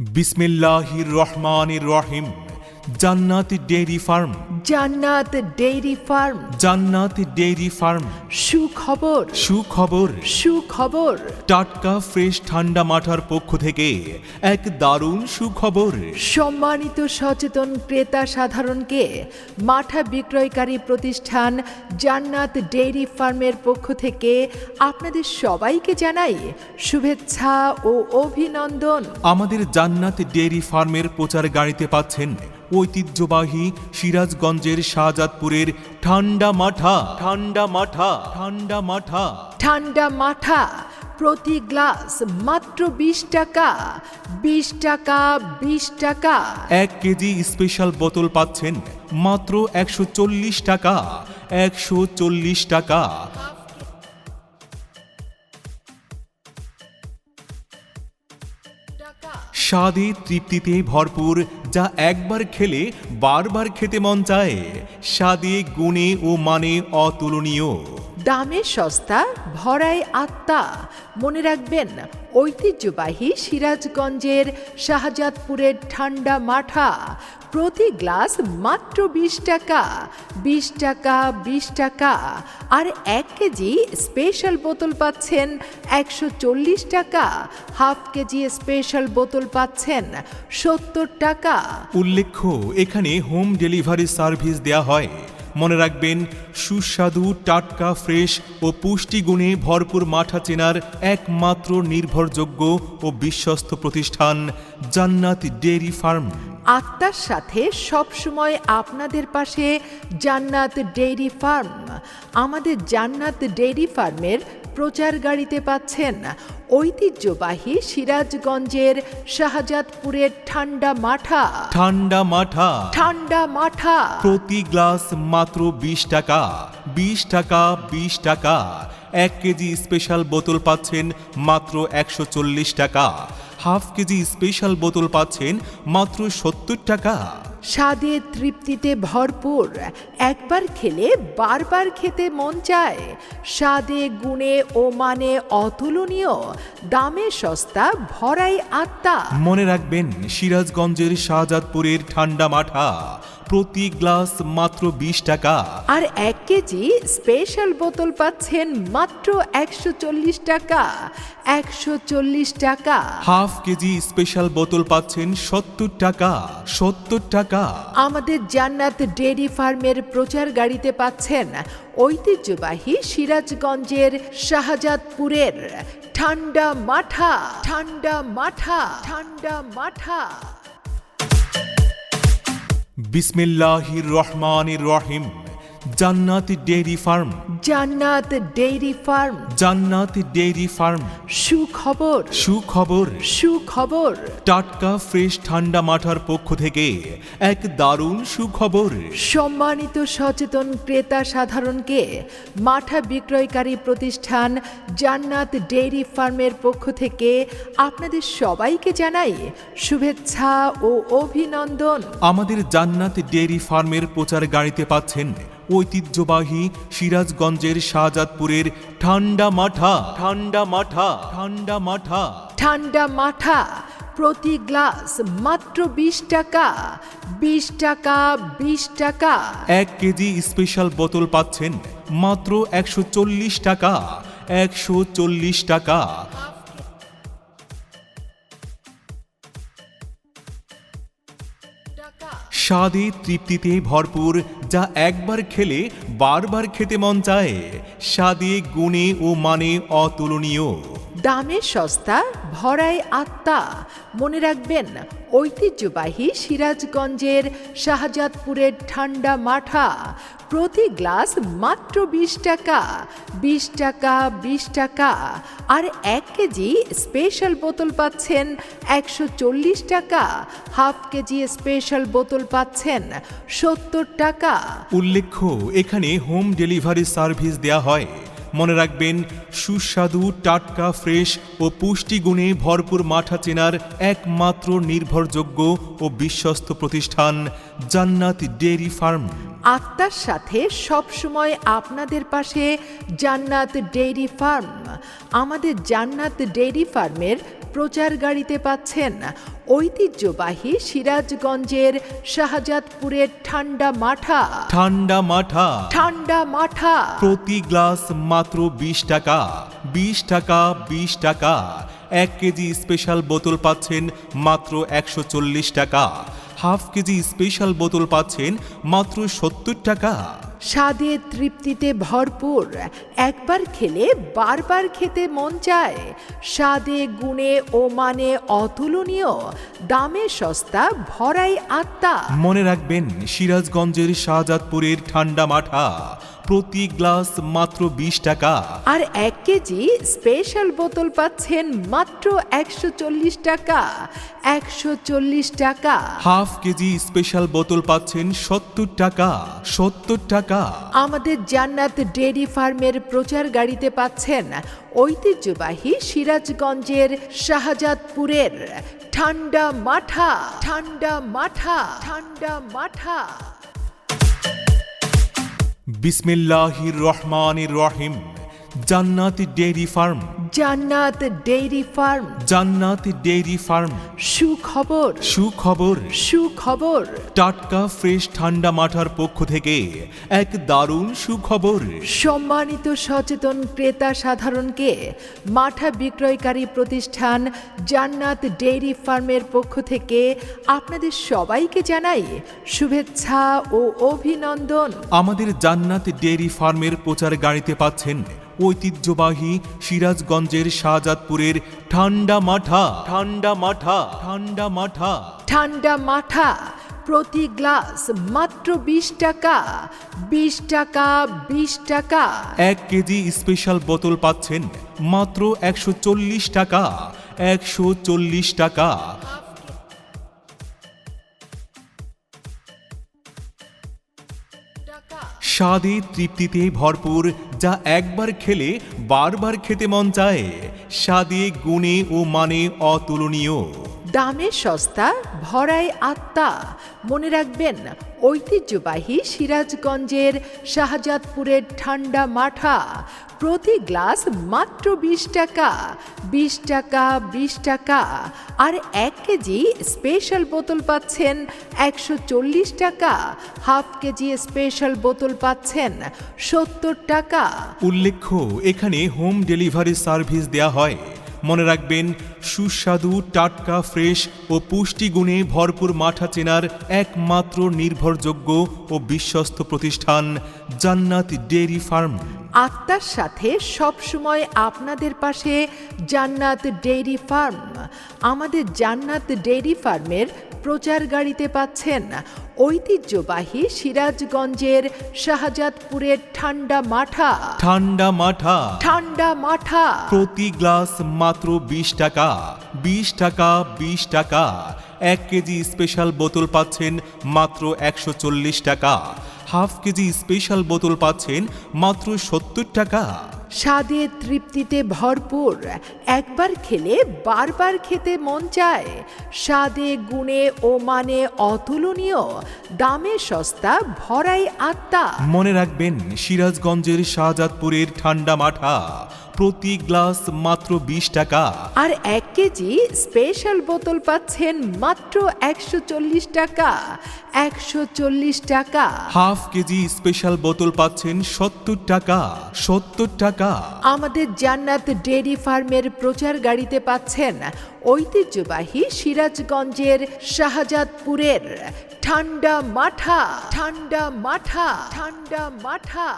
বিসমিল্লাহির রহমানির রহিম। জান্নাত ডেইরি ফার্ম। জান্নাত ডেইরি ফার্ম। জান্নাত ডেইরি ফার্ম। সুখবর, সুখবর। সুখবর। টাটকা ফ্রেশ ঠান্ডা মাঠার পক্ষ থেকে এক দারুণ সুখবর। সম্মানিত সচেতন ক্রেতা সাধারণকে মাঠা বিক্রয়কারী প্রতিষ্ঠান জান্নাত ডেইরি ফার্মের পক্ষ থেকে আপনাদের সবাইকে জানাই শুভেচ্ছা ও অভিনন্দন। আমাদের জান্নাত ডেইরি ফার্মের প্রচার গাড়িতে পাচ্ছেন ঐতিহ্যবাহী সিরাজগঞ্জের শাহজাদপুরের ঠান্ডা মাঠা। ঠান্ডা মাঠা। ঠান্ডা মাঠা। ঠান্ডা মাঠা প্রতি গ্লাস মাত্র 20 টাকা। 20 টাকা, 20 টাকা। 1 কেজি স্পেশাল বোতল পাচ্ছেন মাত্র 140 টাকা। 140 টাকা। স্বাদে তৃপ্তিতে ভরপুর, যা একবার খেলে বারবার খেতে মন চায়। স্বাদে গুণে ও মানে অতুলনীয়। দামে সস্তা, ভরায় আত্মা। মনে রাখবেন, ঐতিহ্যবাহী সিরাজগঞ্জের শাহজাদপুরের ঠান্ডা মাঠা প্রতি গ্লাস মাত্র 20 টাকা। 20 টাকা, 20 টাকা। আর 1 কেজি স্পেশাল বোতল পাচ্ছেন 140 টাকা। হাফ কেজি স্পেশাল বোতল পাচ্ছেন 70 টাকা। উল্লেখ্য, এখানে হোম ডেলিভারি সার্ভিস দেয়া হয়। মনে রাখবেন, সুস্বাদু, টাটকা, ফ্রেশ ও পুষ্টিগুণে ভরপুর মাঠা চেনার একমাত্র নির্ভরযোগ্য ও বিশ্বস্ত প্রতিষ্ঠান জান্নাত ডেইরি ফার্ম। আত্মার সাথে সবসময় আপনাদের পাশে জান্নাত ডেইরি ফার্ম। আমাদের জান্নাত ডেইরি ফার্মের প্রচার গাড়িতে পাচ্ছেন ঐতিহ্যবাহী সিরাজগঞ্জের শাহজাদপুরের ঠান্ডা মাঠা। ঠান্ডা মাঠা। ঠান্ডা মাঠা প্রতি গ্লাস মাত্র 20 টাকা। 20 টাকা, 20 টাকা। 1 কেজি স্পেশাল বোতল পাচ্ছেন মাত্র 140 টাকা। হাফ কেজি স্পেশাল বোতল পাচ্ছেন মাত্র 70 টাকা। স্বাদে তৃপ্তিতে ভরপুর, একবার খেলে বারবার খেতে মন চায়। স্বাদে গুণে ও মানে অতুলনীয়, দামে সস্তা, ভরাই আত্মা। মনে রাখবেন, সিরাজগঞ্জের শাহজাদপুরের ঠান্ডা মাঠা প্রতি গ্লাস মাত্র 20 টাকা। আর 1 কেজি স্পেশাল বোতল পাচ্ছেন মাত্র 140 টাকা। 140 টাকা। হাফ কেজি স্পেশাল বোতল পাচ্ছেন 70 টাকা। 70 টাকা। আমাদের জান্নাত ডেইরি ফার্মের প্রচার গাড়িতে পাচ্ছেন ঐতিহ্যবাহী সিরাজগঞ্জের শাহজাদপুরের ঠান্ডা মাঠা। ঠান্ডা মাঠা। ঠান্ডা মাঠা। বিসমিল্লাহির রহমানির রহিম। জান্নাত ডেইরি ফার্ম। জান্নাত ডেইরি ফার্ম। জান্নাত ডেইরি ফার্ম। সুখবর, সুখবর। সুখবর। টাটকা ফ্রেশ ঠান্ডা মাঠার পক্ষ থেকে এক দারুণ সুখবর। সম্মানিত সচেতন ক্রেতা সাধারণকে মাঠা বিক্রয়কারী প্রতিষ্ঠান জান্নাত ডেইরি ফার্মের পক্ষ থেকে আপনাদের সবাইকে জানাই শুভেচ্ছা ও অভিনন্দন। আমাদের জান্নাত ডেইরি ফার্মের প্রচার গাড়িতে পাচ্ছেন ঐতিহ্যবাহী সিরাজগঞ্জের শাহজাদপুরের ঠান্ডা মাঠা। ঠান্ডা মাঠা। ঠান্ডা মাঠা। ঠান্ডা মাঠা প্রতি গ্লাস মাত্র 20 টাকা। 20 টাকা, 20 টাকা। 1 কেজি স্পেশাল বোতল পাচ্ছেন মাত্র 140 টাকা। 140 টাকা। স্বাদে তৃপ্তিতে ভরপুর, যা একবার খেলে বারবার খেতে মন চায়। স্বাদে গুণে ও মানে অতুলনীয়। দামে সস্তা, ভরায় আত্মা। মনে রাখবেন, ঐতিহ্যবাহী সিরাজগঞ্জের শাহজাদপুরের ঠান্ডা মাঠা প্রতি গ্লাস মাত্র 20 টাকা। 20 টাকা, 20 টাকা। আর 1 কেজি স্পেশাল বোতল পাচ্ছেন 140 টাকা। হাফ কেজি স্পেশাল বোতল পাচ্ছেন 70 টাকা। উল্লেখ্য, এখানে হোম ডেলিভারি সার্ভিস দেয়া হয়। মনে রাখবেন, সুস্বাদু, টাটকা, ফ্রেশ ও পুষ্টিগুণে ভরপুর মাঠা চেনার একমাত্র নির্ভরযোগ্য ও বিশ্বস্ত প্রতিষ্ঠান জান্নাত ডেইরি ফার্ম। আত্মার সাথে সবসময় আপনাদের পাশে জান্নাত ডেইরি ফার্ম। আমাদের জান্নাত ডেইরি ফার্মের প্রচার গাড়িতে পাচ্ছেন ঐতিহ্যবাহী সিরাজগঞ্জের শাহজাদপুরের ঠান্ডা মাঠা। ঠান্ডা মাঠা ঠান্ডা মাঠা প্রতি গ্লাস মাত্র 20 টাকা, 20 টাকা, 20 টাকা। 1 কেজি স্পেশাল বোতল পাচ্ছেন মাত্র 140 টাকা। হাফ কেজি স্পেশাল বোতল পাচ্ছেন মাত্র 70 টাকা। স্বাদে তৃপ্তিতে ভরপুর, একবার খেলে বারবার খেতে মন চায়। স্বাদে গুণে ও মানে অতুলনীয়, দামে সস্তা, ভরাই আত্মা। মনে রাখবেন, সিরাজগঞ্জের শাহজাদপুরের ঠান্ডা মাঠা প্রতি গ্লাস মাত্র 20 টাকা। আর 1 কেজি স্পেশাল বোতল পাচ্ছেন মাত্র 140 টাকা। 140 টাকা। হাফ কেজি স্পেশাল বোতল পাচ্ছেন 70 টাকা। 70 টাকা। আমাদের জান্নাত ডেইরি ফার্মের প্রচার গাড়িতে পাচ্ছেন ঐতিহ্যবাহী সিরাজগঞ্জের শাহজাদপুরের ঠান্ডা মাঠা। ঠান্ডা মাঠা। ঠান্ডা মাঠা। বিসমিল্লাহির রহমানির রহিম। জান্নাত ডেইরি ফার্ম। জান্নাত ডেইরি ফার্ম। জান্নাত ডেইরি ফার্ম। সুখবর। সুখবর। সুখবর। টাটকা ফ্রেশ ঠান্ডা মাঠার পক্ষ থেকে এক দারুণ সুখবর। সম্মানিত সচেতন ক্রেতা সাধারণকে মাঠা বিক্রয়কারী প্রতিষ্ঠান জান্নাত ডেইরি ফার্মের পক্ষ থেকে আপনাদের সবাইকে জানাই শুভেচ্ছা ও অভিনন্দন। আমাদের জান্নাত ডেইরি ফার্মের প্রচার গাড়িতে পাচ্ছেন ঐতিহ্যবাহী সিরাজগঞ্জের শাহজাদপুরের ঠান্ডা মাঠা। ঠান্ডা মাঠা। ঠান্ডা মাঠা। ঠান্ডা মাঠা প্রতি গ্লাস মাত্র 20 টাকা। 20 টাকা। 20 টাকা। 1 কেজি স্পেশাল বোতল পাচ্ছেন মাত্র 140 টাকা। 140 টাকা। স্বাদে তৃপ্তিতে ভরপুর, যা একবার খেলে বারবার খেতে মন চায়। স্বাদে গুণে ও মানে অতুলনীয়, দামে সস্তা, ভরাই আত্মা। মনে রাখবেন, ঐতিহ্যবাহী সিরাজগঞ্জের শাহজাদপুরের ঠান্ডা মাঠা প্রতি গ্লাস মাত্র 20 টাকা। 20 টাকা। 20 টাকা। আর 1 কেজি স্পেশাল বোতল পাচ্ছেন 140 টাকা। হাফ কেজি স্পেশাল বোতল পাচ্ছেন 70 টাকা। উল্লেখ্য, এখানে হোম ডেলিভারি সার্ভিস দেয়া হয়। মনে রাখবেন, সুস্বাদু, টাটকা, ফ্রেশ ও পুষ্টিগুণে ভরপুর মাঠা চেনার একমাত্র নির্ভরযোগ্য ও বিশ্বস্ত প্রতিষ্ঠান জান্নাত ডেইরি ফার্ম। আত্মার সাথে সবসময় আপনাদের পাশে জান্নাত ডেইরি ফার্ম। আমাদের জান্নাত ডেইরি ফার্মের প্রচার গাড়িতে পাচ্ছেন ঐতিহ্যবাহী সিরাজগঞ্জের শাহজাদপুরের ঠান্ডা মাঠা। ঠান্ডা মাঠা। ঠান্ডা মাঠা প্রতি গ্লাস মাত্র 20 টাকা। 20 টাকা। 20 টাকা। 1 কেজি স্পেশাল বোতল পাচ্ছেন মাত্র 140 টাকা। হাফ কেজি স্পেশাল বোতল পাচ্ছেন মাত্র 70 টাকা। স্বাদে তৃপ্তিতে ভরপুর, একবার খেলে বারবার খেতে মন চায়। স্বাদে গুণে ও মানে অতুলনীয়, দামে সস্তা, ভরাই আত্মা। মনে রাখবেন, সিরাজগঞ্জের শাহজাদপুরের ঠান্ডা মাঠা প্রতি গ্লাস মাত্র 20 টাকা। আর 1 কেজি স্পেশাল বোতল পাচ্ছেন মাত্র 140 টাকা। 140 টাকা। হাফ কেজি স্পেশাল বোতল পাচ্ছেন 70 টাকা। 70 টাকা। আমাদের জান্নাত ডেইরি ফার্মের প্রচার গাড়িতে পাচ্ছেন ঐতিহ্যবাহী সিরাজগঞ্জের শাহজাদপুরের ঠান্ডা মাঠা। ঠান্ডা মাঠা। ঠান্ডা মাঠা।